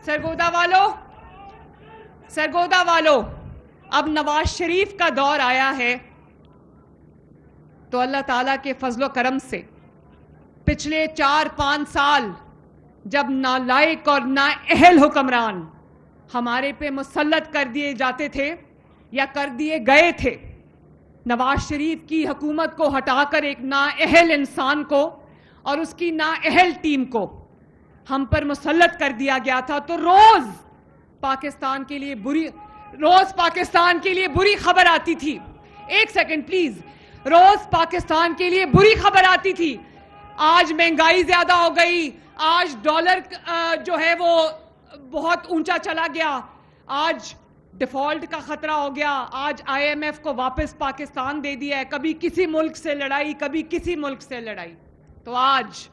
سرگودا والو اب نواز شریف کا دور آیا ہے تو اللہ تعالیٰ کے فضل و کرم سے پچھلے 4-5 سال جب نالائق اور نااہل حکمران ہمارے پہ مسلط کر دیے جاتے تھے یا کر دیے گئے تھے، نواز شریف کی حکومت کو ہٹا کر ایک نااہل انسان کو اور اس کی نااہل ٹیم کو ہم پر مسلط کر دیا گیا تھا، تو روز پاکستان کے لیے بری خبر آتی تھی. ایک سیکنڈ پلیز. روز پاکستان کے لیے بری خبر آتی تھی. آج مہنگائی زیادہ ہو گئی، آج ڈالر جو ہے وہ بہت اونچا چلا گیا، آج ڈیفالٹ کا خطرہ ہو گیا، آج IMF کو واپس پاکستان دے دیا ہے، کبھی کسی ملک سے لڑائی، کبھی کسی ملک سے لڑائی. تو آج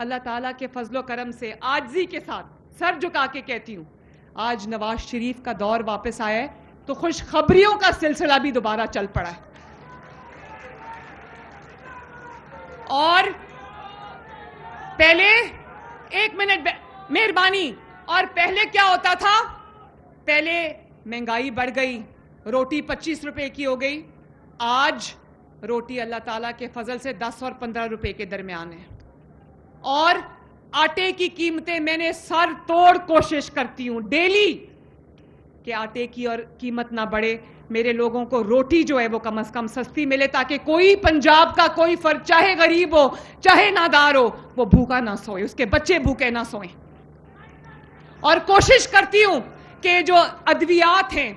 اللہ تعالیٰ کے فضل و کرم سے عاجزی کے ساتھ سر جھکا کے کہتی ہوں، آج نواز شریف کا دور واپس آیا ہے تو خوشخبریوں کا سلسلہ بھی دوبارہ چل پڑا ہے. اور پہلے ایک منٹ مہربانی، اور پہلے کیا ہوتا تھا؟ پہلے مہنگائی بڑھ گئی، روٹی 25 روپے کی ہو گئی، آج روٹی اللہ تعالیٰ کے فضل سے 10 اور 15 روپے کے درمیان ہے. اور آٹے کی قیمتیں میں نے سر توڑ کوشش کرتی ہوں ڈیلی کہ آٹے کی اور قیمت نہ بڑھے، میرے لوگوں کو روٹی جو ہے وہ کم از کم سستی ملے، تاکہ کوئی پنجاب کا کوئی فرد چاہے غریب ہو چاہے نادار ہو وہ بھوکا نہ سوئے، اس کے بچے بھوکے نہ سوئیں. اور کوشش کرتی ہوں کہ جو ادویات ہیں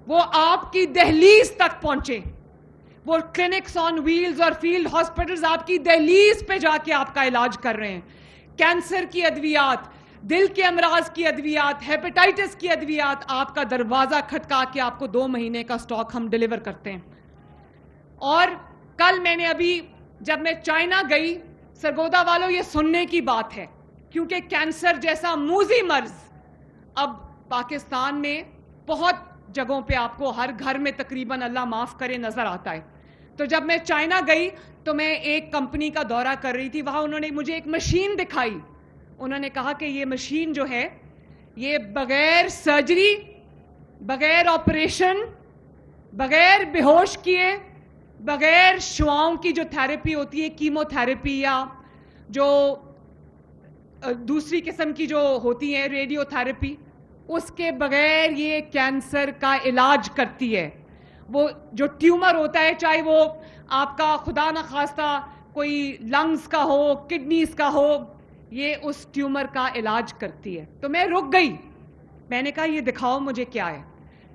وہ آپ کی دہلیز تک پہنچے، وہ کلینکس آن ویلز اور فیلڈ ہاسپٹلز آپ کی دہلیز پہ جا کے آپ کا علاج کر رہے ہیں. کینسر کی ادویات، دل کے امراض کی ادویات، ہیپیٹائٹس کی ادویات آپ کا دروازہ کھٹکا کے آپ کو 2 مہینے کا سٹاک ہم ڈیلیور کرتے ہیں. اور کل میں نے ابھی جب میں چائنا گئی، سرگودا والوں یہ سننے کی بات ہے کیونکہ کینسر جیسا موذی مرض اب پاکستان میں بہت جگہوں پہ آپ کو ہر گھر میں تقریباً اللہ معاف کرے نظر آتا ہے. تو جب میں چائنا گئی تو میں ایک کمپنی کا دورہ کر رہی تھی، وہاں انہوں نے مجھے ایک مشین دکھائی. انہوں نے کہا کہ یہ مشین جو ہے یہ بغیر سرجری، بغیر آپریشن، بغیر بے ہوش کیے، بغیر شعاؤں کی جو تھیراپی ہوتی ہے، کیمو تھیراپی یا جو دوسری قسم کی جو ہوتی ہے ریڈیو تھیراپی، اس کے بغیر یہ کینسر کا علاج کرتی ہے. وہ جو ٹیومر ہوتا ہے، چاہے وہ آپ کا خدا نخواستہ کوئی لنگز کا ہو، کڈنیز کا ہو، یہ اس ٹیومر کا علاج کرتی ہے. تو میں رک گئی، میں نے کہا یہ دکھاؤ مجھے کیا ہے.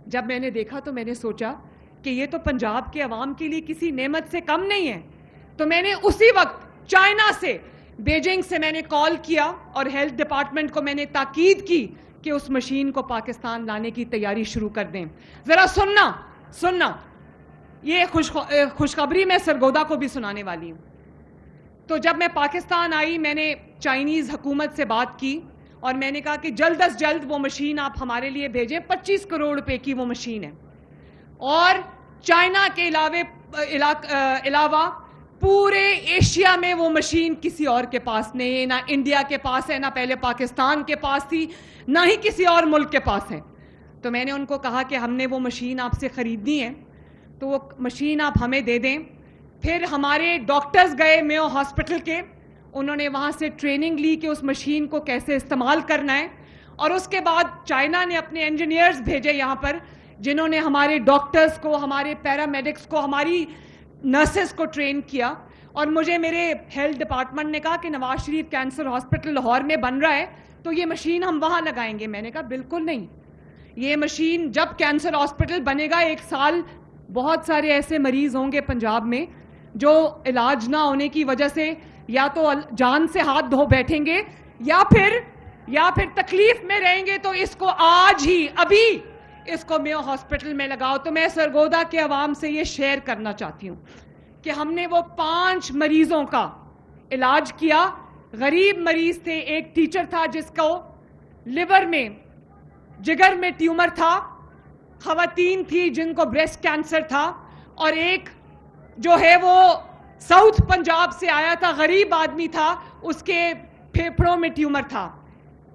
جب میں نے دیکھا تو میں نے سوچا کہ یہ تو پنجاب کے عوام کے لیے کسی نعمت سے کم نہیں ہے. تو میں نے اسی وقت چائنا سے، بیجنگ سے میں نے کال کیا اور ہیلتھ ڈپارٹمنٹ کو میں نے تاکید کی کہ اس مشین کو پاکستان لانے کی تیاری شروع کر دیں. ذرا سننا یہ خوشخبری میں سرگودا کو بھی سنانے والی ہوں. تو جب میں پاکستان آئی، میں نے چائنیز حکومت سے بات کی اور میں نے کہا کہ جلد از جلد وہ مشین آپ ہمارے لیے بھیجیں. 25 کروڑ روپے کی وہ مشین ہے. اور چائنا کے علاوہ پورے ایشیا میں وہ مشین کسی اور کے پاس نہیں ہے، نہ انڈیا کے پاس ہے، نہ پہلے پاکستان کے پاس تھی، نہ ہی کسی اور ملک کے پاس ہے. تو میں نے ان کو کہا کہ ہم نے وہ مشین آپ سے خریدنی ہے تو وہ مشین آپ ہمیں دے دیں. پھر ہمارے ڈاکٹرز گئے میو ہاسپٹل کے، انہوں نے وہاں سے ٹریننگ لی کہ اس مشین کو کیسے استعمال کرنا ہے. اور اس کے بعد چائنا نے اپنے انجینئرز بھیجے یہاں پر، جنہوں نے ہمارے ڈاکٹرز کو، ہمارے پیرامیڈکس کو، ہماری نرسز کو ٹرین کیا. اور مجھے میرے ہیلتھ ڈپارٹمنٹ نے کہا کہ نواز شریف کینسر ہاسپٹل لاہور میں بن رہا ہے تو یہ مشین ہم وہاں لگائیں گے. میں نے کہا بالکل نہیں، یہ مشین جب کینسر ہاسپٹل بنے گا 1 سال بہت سارے ایسے مریض ہوں گے پنجاب میں جو علاج نہ ہونے کی وجہ سے یا تو جان سے ہاتھ دھو بیٹھیں گے یا پھر تکلیف میں رہیں گے. تو اس کو آج ہی ابھی اس کو میو ہاسپٹل میں لگاؤ. تو میں سرگودا کے عوام سے یہ شیئر کرنا چاہتی ہوں کہ ہم نے وہ 5 مریضوں کا علاج کیا. غریب مریض تھے، ایک ٹیچر تھا جس کو لیور میں، جگر میں ٹیومر تھا، خواتین تھی جن کو بریسٹ کینسر تھا، اور ایک جو ہے وہ ساؤتھ پنجاب سے آیا تھا، غریب آدمی تھا، اس کے پھیپھڑوں میں ٹیومر تھا.